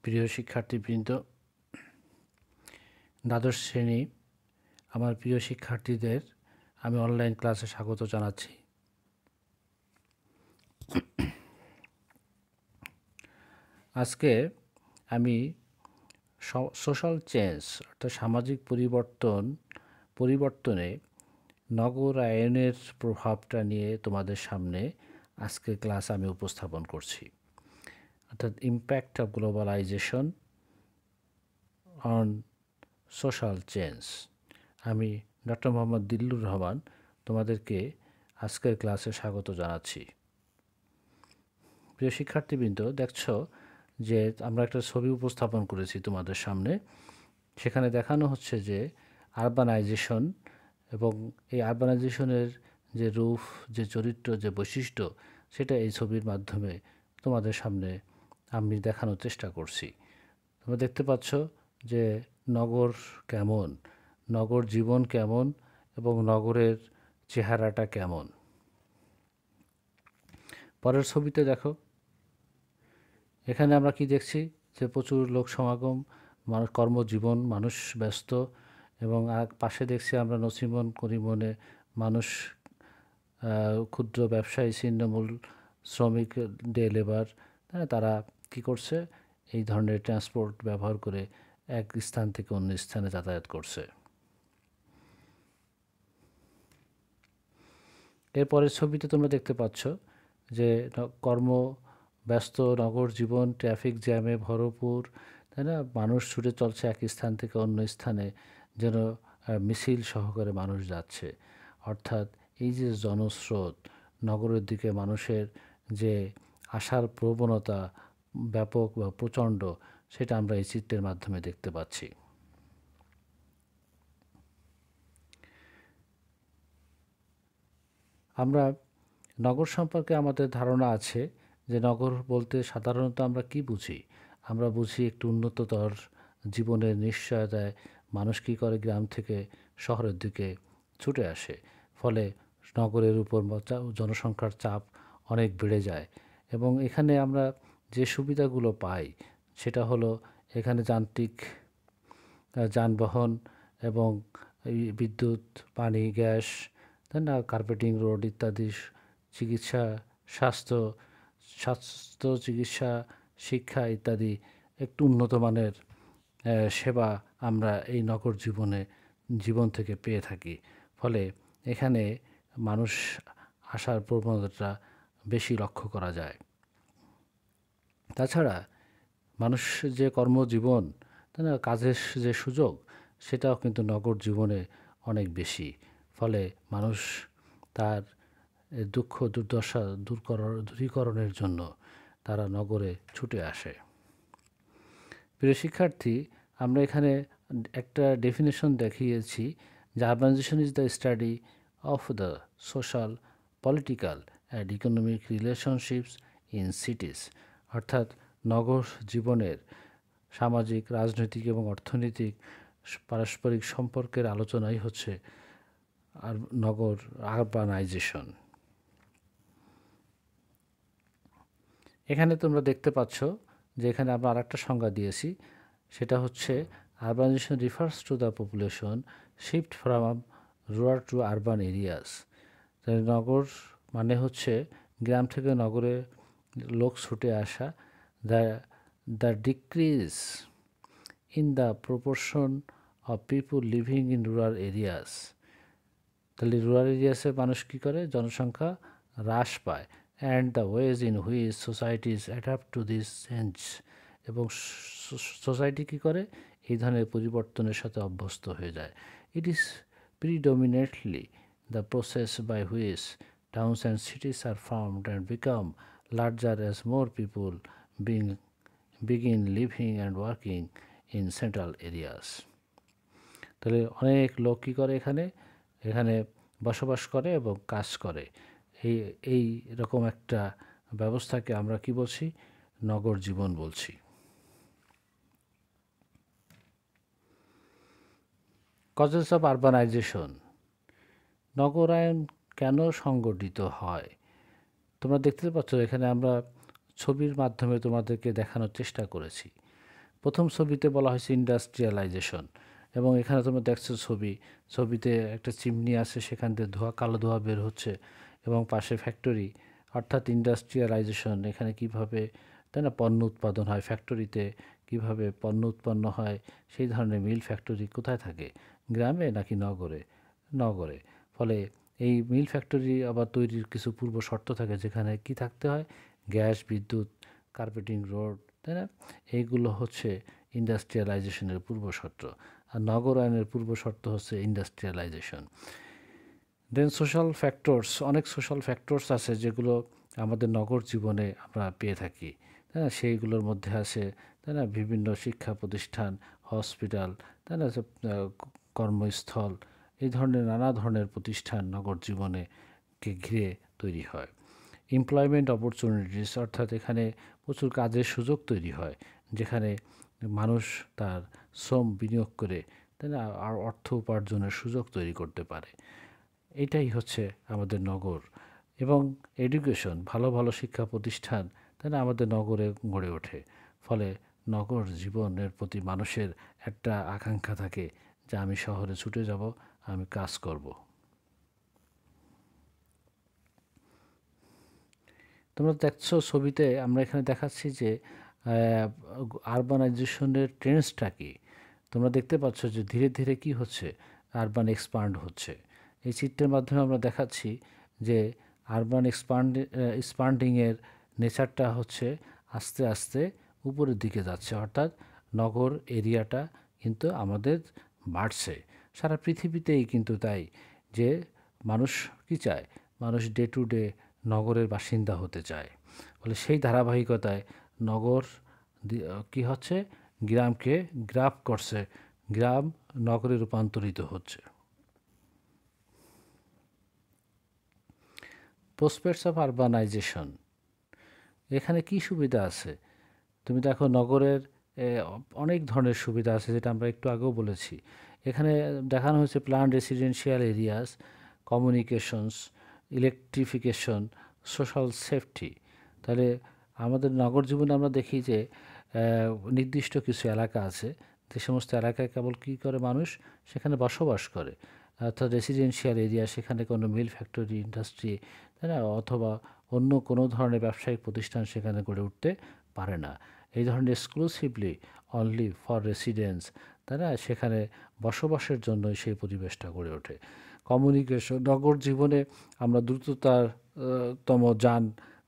প্রিয় শিক্ষার্থীবৃন্দ, দ্বাদশ শ্রেণী আমার প্রিয় শিক্ষার্থীদের আমি অনলাইন ক্লাসে স্বাগত জানাচ্ছি। আজকে আমি সোশ্যাল চেঞ্জ অর্থাৎ সামাজিক পরিবর্তনে নগরায়নের প্রভাবটা নিয়ে তোমাদের সামনে আজকের ক্লাস আমি উপস্থাপন করছি। অর্থাৎ impact of globalization on social change. আমি ডক্টর মোহাম্মদ দিল্লুর রহমান তোমাদেরকে আজকের ক্লাসে স্বাগত জানাচ্ছি। প্রিয় শিক্ষার্থীবৃন্দ, দেখছো যে আমরা একটা ছবি উপস্থাপন করেছি তোমাদের সামনে। সেখানে দেখানো হচ্ছে যে আরবানাইজেশন এবং এই আরবানাইজেশনের যে রূপ, যে চরিত্র, যে বৈশিষ্ট্য, সেটা এই ছবির মাধ্যমে তোমাদের সামনে আমি দেখানোর চেষ্টা করছি। তোমরা দেখতে পাচ্ছ যে নগর কেমন, নগর জীবন কেমন এবং নগরের চেহারাটা কেমন। পরের ছবিতে দেখো, এখানে আমরা কি দেখছি যে প্রচুর লোক সমাগম, কর্মজীবন, মানুষ ব্যস্ত, এবং পাশে দেখছি আমরা নসিমন করিমনে মানুষ, ক্ষুদ্র ব্যবসায়ী, ছিন্নমূল শ্রমিক, ডে লেবার, তারা কি করছে, এই ধরনের ট্রান্সপোর্ট ব্যবহার করে এক স্থান থেকে অন্য স্থানে যাতায়াত করছে। এরপরের ছবিতে তোমরা দেখতে পাচ্ছ যে ব্যস্ত নগর জীবন, ট্রাফিক জ্যামে ভরপুর, তাই না? মানুষ ছুটে চলছে এক স্থান থেকে অন্য স্থানে, যেন মিছিল সহকারে মানুষ যাচ্ছে। অর্থাৎ এই যে জনস্রোত, নগরের দিকে মানুষের যে আসার প্রবণতা ব্যাপক বা প্রচণ্ড, সেটা আমরা এই চিত্রের মাধ্যমে দেখতে পাচ্ছি। আমরা নগর সম্পর্কে আমাদের ধারণা আছে যে নগর বলতে সাধারণত আমরা কি বুঝি? আমরা বুঝি একটু উন্নততর জীবনের নিশ্চয়তায় মানুষ কী করে, গ্রাম থেকে শহরের দিকে ছুটে আসে। ফলে নগরের উপর জনসংখ্যার চাপ অনেক বেড়ে যায় এবং এখানে আমরা যে সুবিধাগুলো পাই সেটা হলো এখানে যান্ত্রিক যানবাহন এবং বিদ্যুৎ, পানি, গ্যাস, তাই না, কার্পেটিং রোড ইত্যাদি, চিকিৎসা, স্বাস্থ্য চিকিৎসা, শিক্ষা ইত্যাদি একটু উন্নত মানের সেবা আমরা এই নগর জীবন থেকে পেয়ে থাকি। ফলে এখানে মানুষ আসার প্রবণতাটা বেশি লক্ষ্য করা যায়। তাছাড়া মানুষ যে কর্মজীবন, তাই না, কাজের যে সুযোগ, সেটাও কিন্তু নগর জীবনে অনেক বেশি। ফলে মানুষ তার দুঃখ দুর্দশা দূরীকরণের জন্য তারা নগরে ছুটে আসে। প্রিয় শিক্ষার্থী, আমরা এখানে একটা ডেফিনেশন দেখিয়েছি যে urbanisation is the study of the social, political and economic relationships in cities. অর্থাৎ নগর জীবনের সামাজিক, রাজনৈতিক এবং অর্থনৈতিক পারস্পরিক সম্পর্কের আলোচনাই হচ্ছে নগর আরবানাইজেশন। এখানে তোমরা দেখতে পাচ্ছ যে এখানে আমরা আরেকটা সংজ্ঞা দিয়েছি, সেটা হচ্ছে urbanization refers to the population shift from rural to urban areas. নগর মানে হচ্ছে গ্রাম থেকে নগরে লোক ছুটে আসা, the decrease in the proportion of people living in rural areas. তাহলে রুরাল এরিয়াসে মানুষ কী করে, জনসংখ্যা হ্রাস পায়, and the ways in which societies adapt to this change, এবং সোসাইটি কী করে, এই ধরনের পরিবর্তনের সাথে অভ্যস্ত হয়ে যায়। It is predominantly the process by which towns and cities are formed and become larger as more people begin living and working in central areas. তাহলে অনেক লোক কী করে, এখানে বসবাস করে এবং কাজ করে। এই রকম একটা ব্যবস্থাকে আমরা কি বলছি, নগর জীবন বলছি। কজেস অফ আরবানাইজেশন, নগরায়ন কেন সংগঠিত হয়? তোমরা দেখতে পাচ্ছ এখানে আমরা ছবির মাধ্যমে তোমাদেরকে দেখানোর চেষ্টা করেছি। প্রথম ছবিতে বলা হয়েছে ইন্ডাস্ট্রিয়ালাইজেশন, এবং এখানে তোমরা দেখছো ছবিতে একটা চিমনি আছে, সেখান থেকে কালো ধোঁয়া বের হচ্ছে, এবং পাশে ফ্যাক্টরি, অর্থাৎ ইন্ডাস্ট্রিয়ালাইজেশন। এখানে কিভাবে, তাই না, পণ্য উৎপাদন হয় ফ্যাক্টরিতে, কিভাবে পণ্য উৎপন্ন হয়, সেই ধরনের মিল ফ্যাক্টরি কোথায় থাকে, গ্রামে নাকি নগরে? নগরে। ফলে এই মিল ফ্যাক্টরি আবার তৈরির কিছু পূর্ব শর্ত থাকে, যেখানে কি থাকতে হয়, গ্যাস, বিদ্যুৎ, কার্পেটিং রোড, তাই না? এইগুলো হচ্ছে ইন্ডাস্ট্রিয়ালাইজেশনের পূর্ব শর্ত। আর নগরায়নের পূর্ব শর্ত হচ্ছে ইন্ডাস্ট্রিয়ালাইজেশন। দেন সোশ্যাল ফ্যাক্টরস, অনেক সোশ্যাল ফ্যাক্টরস আছে যেগুলো আমাদের নগর জীবনে আমরা পেয়ে থাকি, তাই না? সেইগুলোর মধ্যে আছে, তাই না, বিভিন্ন শিক্ষা প্রতিষ্ঠান, হসপিটাল, তাই না, কর্মস্থল, এই ধরনের নানা ধরনের প্রতিষ্ঠান নগর জীবনে কে ঘিরে তৈরি হয়। এমপ্লয়মেন্ট অপরচুনিটিস, অর্থাৎ এখানে প্রচুর কাজের সুযোগ তৈরি হয়, যেখানে মানুষ তার শ্রম বিনিয়োগ করে, তাই না, আর অর্থ উপার্জনের সুযোগ তৈরি করতে পারে। এটাই হচ্ছে আমাদের নগর। এবং এডুকেশন, ভালো ভালো শিক্ষা প্রতিষ্ঠান, তাই না, আমাদের নগরে গড়ে ওঠে। ফলে নগর জীবনের প্রতি মানুষের একটা আকাঙ্ক্ষা থাকে যে আমি শহরে ছুটে যাব, আমি কাজ করব। তোমরা দেখছো ছবিতে, আমরা এখানে দেখাচ্ছি যে আরবানাইজেশনের ট্রেন্ডসটা কি। তোমরা দেখতে পাচ্ছ যে ধীরে ধীরে কি হচ্ছে, আরবান এক্সপান্ড হচ্ছে। এই চিত্রের মাধ্যমে আমরা দেখাচ্ছি যে আরবান এক্সপান্ডিংয়ের নেচারটা হচ্ছে আস্তে আস্তে উপরের দিকে যাচ্ছে, অর্থাৎ নগর এরিয়াটা কিন্তু আমাদের বাড়ছে। সারা পৃথিবীতেই কিন্তু তাই, যে মানুষ কি চায়, মানুষ ডে টু ডে নগরের বাসিন্দা হতে চায়। ফলে সেই ধারাবাহিকতায় নগর কি হচ্ছে, গ্রামকে গ্রাফ করছে, গ্রাম নগরে রূপান্তরিত হচ্ছে। প্রসপেক্টস অফ আরবানাইজেশন, এখানে কি সুবিধা আছে? তুমি দেখো নগরের অনেক ধরনের সুবিধা আছে, যেটা আমরা একটু আগেও বলেছি। এখানে দেখানো হয়েছে plan residential areas, communications, electrification, social safety. তাহলে আমাদের নগর জীবনে আমরা দেখি যে নির্দিষ্ট কিছু এলাকা আছে, যে সমস্ত এলাকায় কেবল কী করে মানুষ সেখানে বসবাস করে, অর্থাৎ রেসিডেন্সিয়াল এরিয়া, সেখানে কোনো মিল ফ্যাক্টরি, ইন্ডাস্ট্রি, তাই না, অথবা অন্য কোনো ধরনের ব্যবসায়িক প্রতিষ্ঠান সেখানে গড়ে উঠতে পারে না। এই ধরনের এক্সক্লুসিভলি অনলি ফর রেসিডেন্স, তাই না, সেখানে বসবাসের জন্যই সেই পরিবেশটা গড়ে ওঠে। কমিউনিকেশন, নগর জীবনে আমরা দ্রুততার তম যান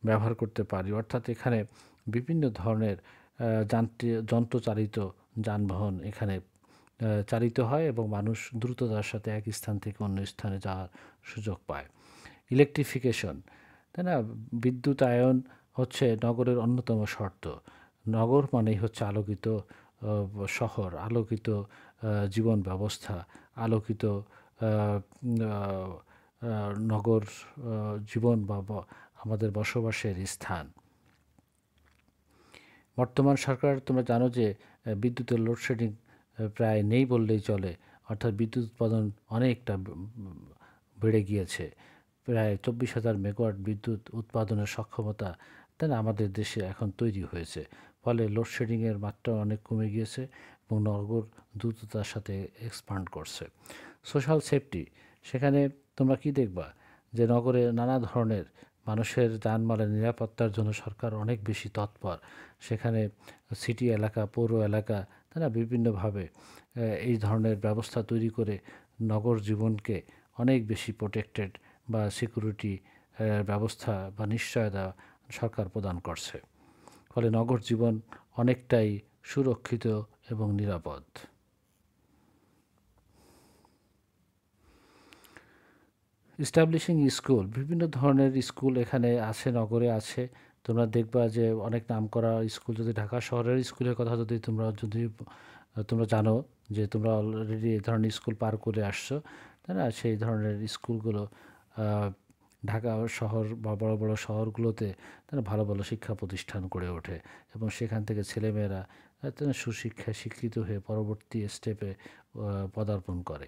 ব্যবহার করতে পারি, অর্থাৎ এখানে বিভিন্ন ধরনের যন্ত্রচালিত যানবাহন এখানে চালিত হয়, এবং মানুষ দ্রুততার সাথে এক স্থান থেকে অন্য স্থানে যাওয়ার সুযোগ পায়। ইলেকট্রিফিকেশন, তাই না, বিদ্যুতায়ন হচ্ছে নগরের অন্যতম শর্ত। নগর মানেই হচ্ছে আলোকিত শহর, আলোকিত জীবন ব্যবস্থা, আলোকিত নগর জীবন বা আমাদের বসবাসের স্থান। বর্তমান সরকার, তোমরা জানো যে বিদ্যুতের লোডশেডিং প্রায় নেই বললেই চলে, অর্থাৎ বিদ্যুৎ উৎপাদন অনেকটা বেড়ে গিয়েছে। প্রায় 24,000 মেগাওয়াট বিদ্যুৎ উৎপাদনের সক্ষমতা, তাই না, আমাদের দেশে এখন তৈরি হয়েছে। ফলে লোডশেডিংয়ের মাত্রা অনেক কমে গিয়েছে, এবং নগর দ্রুততার সাথে এক্সপান্ড করছে। সোশ্যাল সেফটি, সেখানে তোমরা কি দেখবা যে নগরে নানা ধরনের মানুষের জানমালের নিরাপত্তার জন্য সরকার অনেক বেশি তৎপর। সেখানে সিটি এলাকা, পৌর এলাকা, তারা বিভিন্নভাবে এই ধরনের ব্যবস্থা তৈরি করে নগর জীবনকে অনেক বেশি প্রোটেক্টেড বা সিকিউরিটি ব্যবস্থা বা নিশ্চয়তা সরকার প্রদান করছে। ফলে নগর জীবন অনেকটাই সুরক্ষিত এবং নিরাপদ। ইস্টাবলিশিং স্কুল, বিভিন্ন ধরনের স্কুল এখানে আছে, নগরে আছে। তোমরা দেখবা যে অনেক নামকরা স্কুল, যদি ঢাকা শহরের স্কুলের কথা যদি তোমরা জানো যে তোমরা অলরেডি এই ধরনের স্কুল পার করে আসছো, তাই না, সেই ধরনের স্কুলগুলো ঢাকা শহর বা বড় বড় শহরগুলোতে তারা ভালো ভালো শিক্ষা প্রতিষ্ঠান গড়ে ওঠে, এবং সেখান থেকে ছেলেমেয়েরা সুশিক্ষায় শিক্ষিত হয়ে পরবর্তী স্টেপে পদার্পণ করে।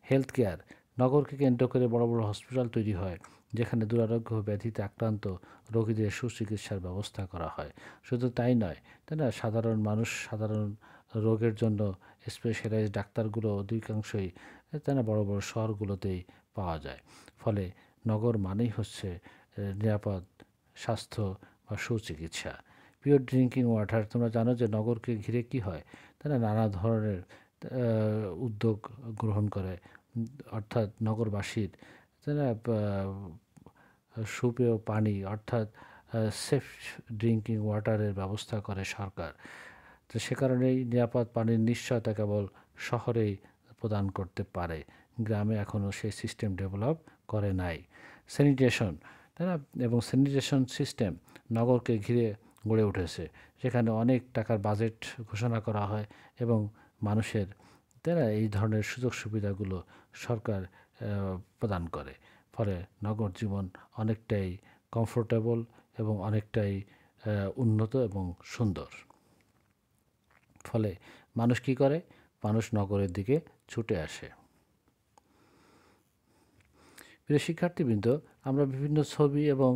হেলথ কেয়ার, নগরকে কেন্দ্র করে বড় বড় হসপিটাল তৈরি হয়, যেখানে দুরারোগ্য ব্যাধিতে আক্রান্ত রোগীদের সুচিকিৎসার ব্যবস্থা করা হয়। শুধু তাই নয়, তাই না, সাধারণ মানুষ সাধারণ রোগের জন্য স্পেশালাইজড ডাক্তারগুলো অধিকাংশই তাই না বড় বড় শহরগুলোতেই পাওয়া যায়। ফলে নগর মানেই হচ্ছে নিরাপদ স্বাস্থ্য বা সুচিকিৎসা। পিওর ড্রিঙ্কিং ওয়াটার, তোমরা জানো যে নগরকে ঘিরে কি হয়, তাই না, নানা ধরনের উদ্যোগ গ্রহণ করে, অর্থাৎ নগরবাসীর তাই না সুপেয় পানি অর্থাৎ সেফ ড্রিঙ্কিং ওয়াটারের ব্যবস্থা করে সরকার। তো সে কারণেই নিরাপদ পানির নিশ্চয়তা কেবল শহরেই প্রদান করতে পারে, গ্রামে এখনও সেই সিস্টেম ডেভেলপ করে নাই। স্যানিটেশন, তাই না, এবং স্যানিটেশন সিস্টেম নগরকে ঘিরে গড়ে উঠেছে, সেখানে অনেক টাকার বাজেট ঘোষণা করা হয় এবং মানুষের তাই না এই ধরনের সুযোগ সুবিধাগুলো সরকার প্রদান করে। ফলে নগর জীবন অনেকটাই কমফোর্টেবল এবং অনেকটাই উন্নত এবং সুন্দর। ফলে মানুষ কি করে, মানুষ নগরের দিকে ছুটে আসে। প্রিয় শিক্ষার্থীবৃন্দ, আমরা বিভিন্ন ছবি এবং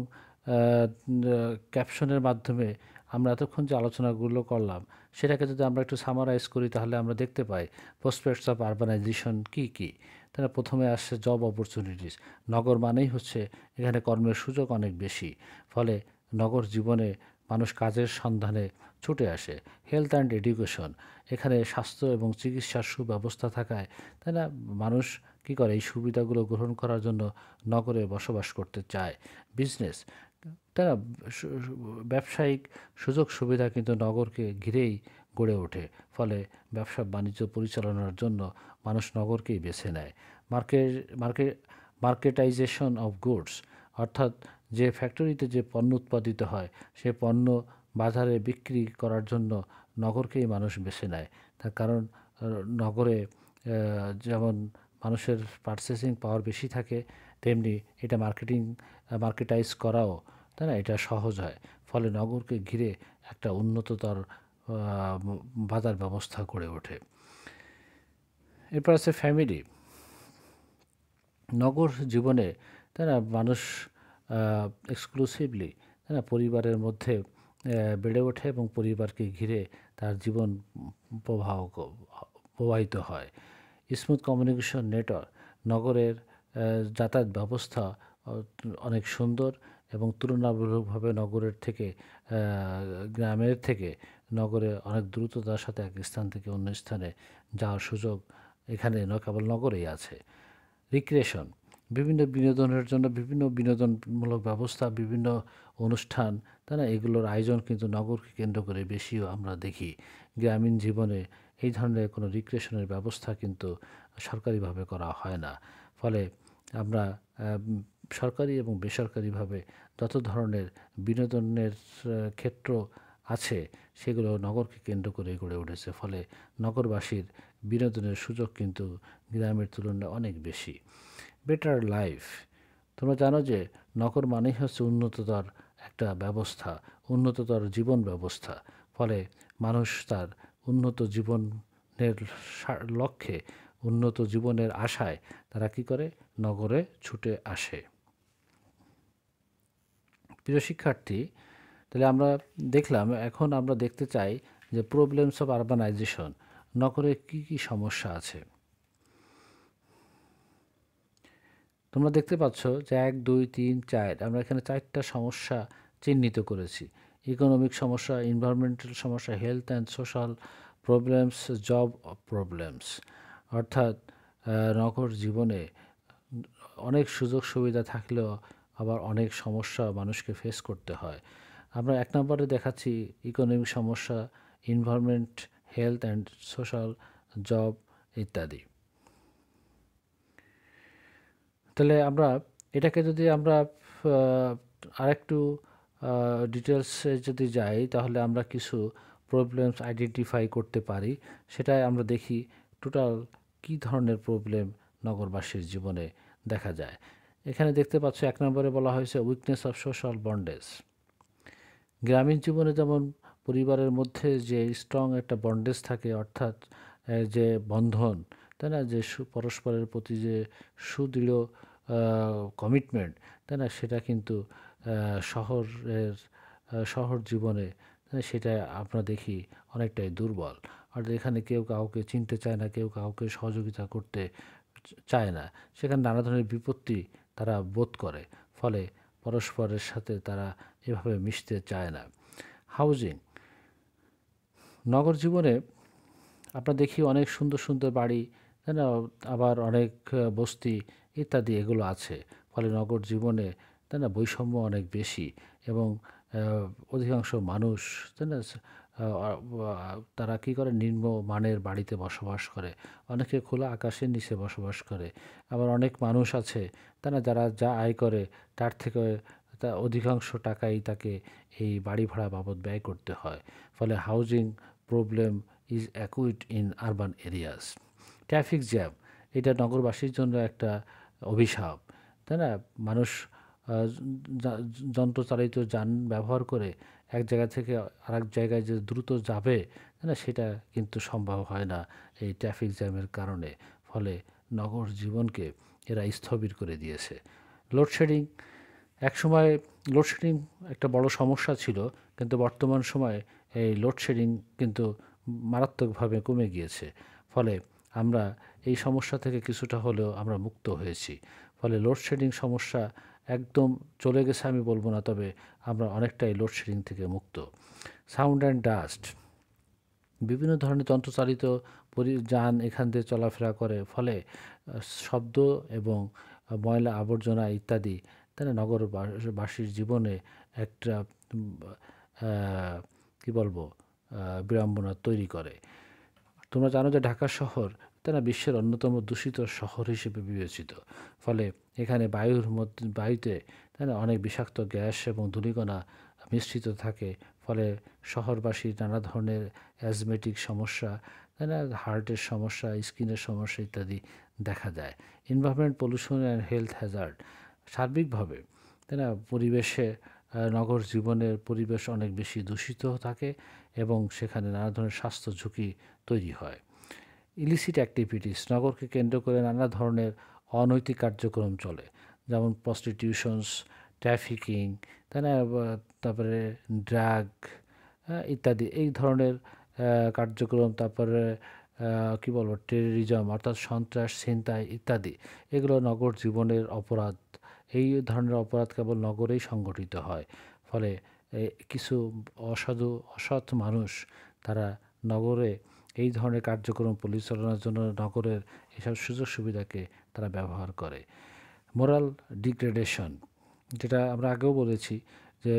ক্যাপশনের মাধ্যমে আমরা এতক্ষণ যে আলোচনাগুলো করলাম সেটাকে যদি আমরা একটু সামারাইজ করি তাহলে আমরা দেখতে পাই প্রসপেক্টস অফ আরবানাইজেশন কী কী। তাহলে প্রথমে আসছে জব অপরচুনিটিস। নগর মানেই হচ্ছে এখানে কর্মের সুযোগ অনেক বেশি, ফলে নগর জীবনে মানুষ কাজের সন্ধানে ছুটে আসে। হেলথ অ্যান্ড এডুকেশন, এখানে স্বাস্থ্য এবং চিকিৎসার সুব্যবস্থা থাকায় তাই না মানুষ কী করে, এই সুবিধাগুলো গ্রহণ করার জন্য নগরে বসবাস করতে চায়। বিজনেস, তারা ব্যবসায়িক সুযোগ সুবিধা কিন্তু নগরকে ঘিরেই গড়ে ওঠে, ফলে ব্যবসা বাণিজ্য পরিচালনার জন্য মানুষ নগরকেই বেছে নেয়। মার্কেট মার্কেট মার্কেটাইজেশন অফ গুডস, অর্থাৎ যে ফ্যাক্টরিতে যে পণ্য উৎপাদিত হয় সে পণ্য বাজারে বিক্রি করার জন্য নগরকেই মানুষ বেছে নেয়। তার কারণ নগরে যেমন মানুষের পারচেসিং পাওয়ার বেশি থাকে, তেমনি এটা মার্কেটাইজ করাও তাই না এটা সহজ হয়। ফলে নগরকে ঘিরে একটা উন্নততর বাজার ব্যবস্থা গড়ে ওঠে। এরপর আছে ফ্যামিলি। নগর জীবনে তাই না মানুষ এক্সক্লুসিভলি তাই না পরিবারের মধ্যে বেড়ে ওঠে এবং পরিবারকে ঘিরে তার জীবন প্রবাহিত হয়। স্মুথ কমিউনিকেশন নেটওয়ার্ক, নগরের যাতায়াত ব্যবস্থা অনেক সুন্দর এবং তুলনামূলকভাবে নগরের থেকে গ্রামের থেকে নগরে অনেক দ্রুততার সাথে এক স্থান থেকে অন্য স্থানে যাওয়ার সুযোগ এখানে কেবল নগরেই আছে। রিক্রিয়েশন, বিভিন্ন বিনোদনের জন্য বিভিন্ন বিনোদনমূলক ব্যবস্থা, বিভিন্ন অনুষ্ঠান তাই না এগুলোর আয়োজন কিন্তু নগরকে কেন্দ্র করে বেশিও আমরা দেখি। গ্রামীণ জীবনে এই ধরনের কোনো রিক্রিয়েশনের ব্যবস্থা কিন্তু সরকারিভাবে করা হয় না। ফলে আমরা সরকারি এবং বেসরকারিভাবে যত ধরনের বিনোদনের ক্ষেত্র আছে সেগুলো নগরকে কেন্দ্র করে গড়ে উঠেছে। ফলে নগরবাসীর বিনোদনের সুযোগ কিন্তু গ্রামের তুলনায় অনেক বেশি। বেটার লাইফ, তোমরা জানো যে নগর মানেই হচ্ছে উন্নততর একটা ব্যবস্থা, উন্নততর জীবন ব্যবস্থা। ফলে মানুষ তার উন্নত জীবনের লক্ষ্যে, উন্নত জীবনের আশায় তারা কি করে, নগরে ছুটে আসে। প্রিয় শিক্ষার্থী, তাহলে আমরা দেখলাম, এখন আমরা দেখতে চাই যে প্রবলেমস অফ আরবানাইজেশন, নগরে কি কি সমস্যা আছে। তোমরা দেখতে পাচ্ছ যে 1, 2, 3, 4 আমরা এখানে 4টা সমস্যা চিহ্নিত করেছি। ইকোনমিক সমস্যা, এনভায়রনমেন্টাল সমস্যা, health and social problems, job problems. অর্থাৎ নগর জীবনে অনেক সুযোগ সুবিধা থাকলেও আবার অনেক সমস্যা মানুষকে ফেস করতে হয়। আমরা 1 নম্বরে দেখাচ্ছি ইকোনমিক সমস্যা, environment, health and social, job ইত্যাদি। তাহলে আমরা এটাকে যদি আমরা আরেকটু ডিটেলসে যদি যাই তাহলে আমরা কিছু প্রবলেমস আইডেন্টিফাই করতে পারি। সেটাই আমরা দেখি টোটাল কী ধরনের প্রবলেম নগরবাসীর জীবনে দেখা যায়। এখানে দেখতে পাচ্ছ 1 নম্বরে বলা হয়েছে উইকনেস অফ সোশ্যাল বন্ডেজ। গ্রামীণ জীবনে যেমন পরিবারের মধ্যে যে স্ট্রং একটা বন্ডেজ থাকে, অর্থাৎ যে বন্ধন তাই না, যে পরস্পরের প্রতি যে সুদৃঢ় কমিটমেন্ট, তাই না, সেটা কিন্তু শহর জীবনে সেটা আমরা দেখি অনেকটাই দুর্বল। অর্থাৎ এখানে কেউ কাউকে চিনতে চায় না, কেউ কাউকে সহযোগিতা করতে চায় না। সেখানে নানা ধরনের বিপত্তি তারা বোধ করে, ফলে পরস্পরের সাথে তারা এভাবে মিশতে চায় না। হাউজিং, নগর জীবনে আমরা দেখি অনেক সুন্দর সুন্দর বাড়ি, তাই না, আবার অনেক বস্তি ইত্যাদি এগুলো আছে। ফলে নগর জীবনে, তাই না, বৈষম্য অনেক বেশি এবং অধিকাংশ মানুষ, তাই না, তারা কী করে, নিম্ন মানের বাড়িতে বসবাস করে, অনেকে খোলা আকাশের নিচে বসবাস করে। আবার অনেক মানুষ আছে, তাই না, যারা যা আয় করে তার থেকে তা অধিকাংশ টাকাই তাকে এই বাড়ি ভাড়া বাবদ ব্যয় করতে হয়। ফলে housing problem is acute in urban areas. Traffic jam, এটা নগরবাসীর জন্য একটা অভিশাপ, তাই না। মানুষ যন্ত্রচালিত যান ব্যবহার করে এক জায়গা থেকে আরেক জায়গায় যে দ্রুত যাবে, তাই না, সেটা কিন্তু সম্ভব হয় না এই ট্রাফিক জ্যামের কারণে। ফলে নগর জীবনকে এরা স্থবির করে দিয়েছে। লোডশেডিং, একসময় লোডশেডিং একটা বড় সমস্যা ছিল, কিন্তু বর্তমান সময়ে এই লোডশেডিং কিন্তু মারাত্মকভাবে কমে গিয়েছে। ফলে আমরা এই সমস্যা থেকে কিছুটা হলেও আমরা মুক্ত হয়েছি। ফলে লোডশেডিং সমস্যা একদম চলে গেছে আমি বলবো না, তবে আমরা অনেকটাই লোডশেডিং থেকে মুক্ত। সাউন্ড অ্যান্ড ডাস্ট, বিভিন্ন ধরনের যন্ত্রচালিত যান এখান দিয়ে চলাফেরা করে, ফলে শব্দ এবং ময়লা আবর্জনা ইত্যাদি, তাই না, নগরবাসীর জীবনে একটা কী বলবো, বিড়ম্বনা তৈরি করে। তোমরা জানো যে ঢাকা শহর, তাই না, বিশ্বের অন্যতম দূষিত শহর হিসেবে বিবেচিত। ফলে এখানে বায়ুতে, তাই না, অনেক বিষাক্ত গ্যাস এবং ধূলিকণা মিশ্রিত থাকে। ফলে শহরবাসীর নানা ধরনের অ্যাজমেটিক সমস্যা, তাই না, হার্টের সমস্যা, স্কিনের সমস্যা ইত্যাদি দেখা যায়। Environment pollution and health Hazard, সার্বিকভাবে, তাই না, পরিবেশে নগর জীবনের পরিবেশ অনেক বেশি দূষিত থাকে এবং সেখানে নানা ধরনের স্বাস্থ্য ঝুঁকি তৈরি হয়। ইলিসিট অ্যাক্টিভিটিস, নগরকে কেন্দ্র করে নানা ধরনের অনৈতিক কার্যক্রম চলে, যেমন প্রস্টিটিউশনস, ট্রাফিকিং, তাই না, তারপরে ড্রাগ ইত্যাদি এই ধরনের কার্যক্রম, তারপরে কী বলবো, টেররিজম অর্থাৎ সন্ত্রাস, ছিনতাই ইত্যাদি, এগুলো নগর জীবনের অপরাধ। এই ধরনের অপরাধ কেবল নগরেই সংগঠিত হয়। ফলে কিছু অসৎ মানুষ, তারা নগরে এই ধরনের কার্যক্রম পরিচালনার জন্য নগরের এসব সুযোগ সুবিধাকে তারা ব্যবহার করে। মোরাল ডিগ্রেডেশন, যেটা আমরা আগেও বলেছি যে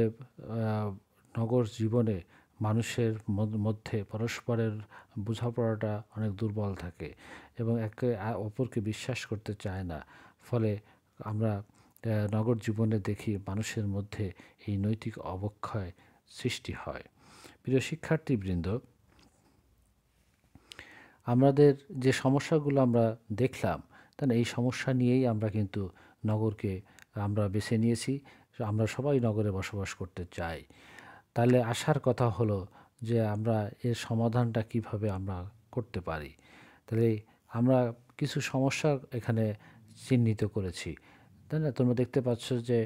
নগর জীবনে মানুষের মধ্যে পরস্পরের বোঝাপড়াটা অনেক দুর্বল থাকে এবং একে অপরকে বিশ্বাস করতে চায় না। ফলে আমরা নগর জীবনে দেখি মানুষের মধ্যে এই নৈতিক অবক্ষয় সৃষ্টি হয়। প্রিয় শিক্ষার্থীবৃন্দ, আমাদের যে সমস্যাগুলো আমরা দেখলাম, তাই না, এই সমস্যা নিয়েই আমরা কিন্তু নগরকে আমরা বেছে নিয়েছি। আমরা সবাই নগরে বসবাস করতে চাই। তাহলে আসার কথা হলো যে আমরা এর সমাধানটা কিভাবে আমরা করতে পারি। তাহলে আমরা কিছু সমস্যা এখানে চিহ্নিত করেছি, তাই না। তোমরা দেখতে পাচ্ছ যে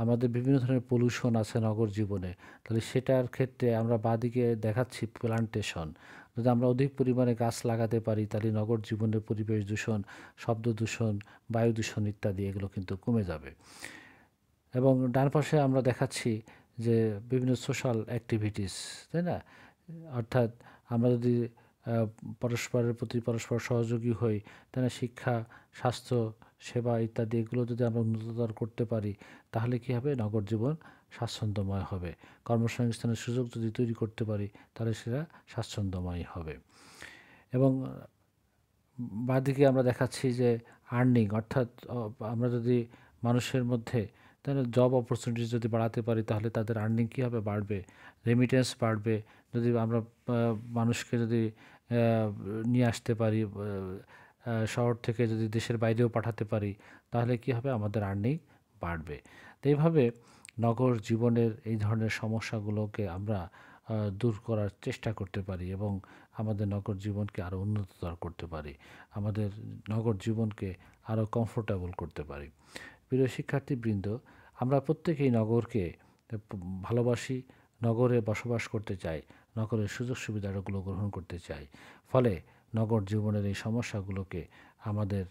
আমাদের বিভিন্ন ধরনের পলিউশন আছে নগর জীবনে। তাহলে সেটার ক্ষেত্রে আমরা বাঁদিকে দেখাচ্ছি প্লান্টেশন। যদি আমরা অধিক পরিমাণে গাছ লাগাতে পারি, তাহলে নগর জীবনের পরিবেশ দূষণ, শব্দ দূষণ, বায়ু দূষণ ইত্যাদি এগুলো কিন্তু কমে যাবে। এবং ডান পাশে আমরা দেখাচ্ছি যে বিভিন্ন সোশ্যাল অ্যাক্টিভিটিস, তাই না, অর্থাৎ আমরা যদি পরস্পরের প্রতি পরস্পর সহযোগী হই, তাই না, শিক্ষা, স্বাস্থ্য সেবা ইত্যাদি এগুলো যদি আমরা উন্নততর করতে পারি, তাহলে কী হবে, নগর জীবন স্বাচ্ছন্দ্যময় হবে। কর্মসংস্থানের সুযোগ যদি তৈরি করতে পারি, তাহলে সেটা স্বাচ্ছন্দ্যময় হবে। এবং বাঁদিকে আমরা দেখাচ্ছি যে আর্নিং, অর্থাৎ আমরা যদি মানুষের মধ্যে, তাই না, জব অপরচুনিটি যদি বাড়াতে পারি, তাহলে তাদের আর্নিং কী হবে, বাড়বে, রেমিটেন্স বাড়বে। যদি আমরা মানুষকে যদি নিয়ে আসতে পারি শহর থেকে, যদি দেশের বাইরেও পাঠাতে পারি, তাহলে কী হবে, আমাদের আর্নিং বাড়বে। তো এইভাবে নগর জীবনের এই ধরনের সমস্যাগুলোকে আমরা দূর করার চেষ্টা করতে পারি এবং আমাদের নগর জীবনকে আরও উন্নততর করতে পারি, আমাদের নগর জীবনকে আরও কমফোর্টেবল করতে পারি। প্রিয় শিক্ষার্থীবৃন্দ, আমরা প্রত্যেকেই নগরকে ভালোবাসি, নগরে বসবাস করতে চাই, নগরের সুযোগ সুবিধাগুলো গ্রহণ করতে চাই। ফলে নগর জীবনের এই সমস্যাগুলোকে আমাদের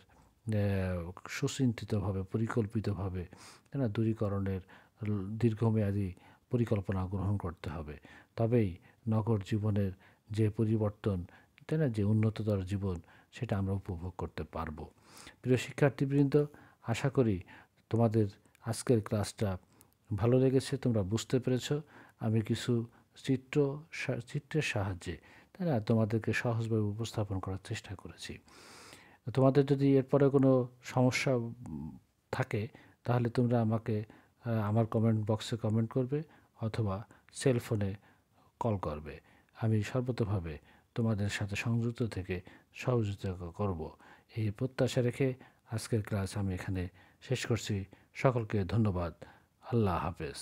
সুচিন্তিতভাবে, পরিকল্পিতভাবে দূরীকরণের দীর্ঘমেয়াদী পরিকল্পনা গ্রহণ করতে হবে। তবেই নগর জীবনের যে পরিবর্তন, যে উন্নততর জীবন, সেটা আমরা উপভোগ করতে পারবো। প্রিয় শিক্ষার্থীবৃন্দ, আশা করি তোমাদের আজকের ক্লাসটা ভালো লেগেছে, তোমরা বুঝতে পেরেছো। আমি কিছু চিত্রের সাহায্যে তোমাদেরকে সহজভাবে উপস্থাপন করার চেষ্টা করেছি। তোমাদের যদি এরপরে কোনো সমস্যা থাকে, তাহলে তোমরা আমাকে আমার কমেন্ট বক্সে কমেন্ট করবে অথবা সেল ফোনে কল করবে। আমি সর্বতোভাবে তোমাদের সাথে সংযুক্ত থেকে সহযোগিতা করব, এই প্রত্যাশা রেখে আজকের ক্লাস আমি এখানে শেষ করছি। সকলকে ধন্যবাদ। আল্লাহ হাফেজ।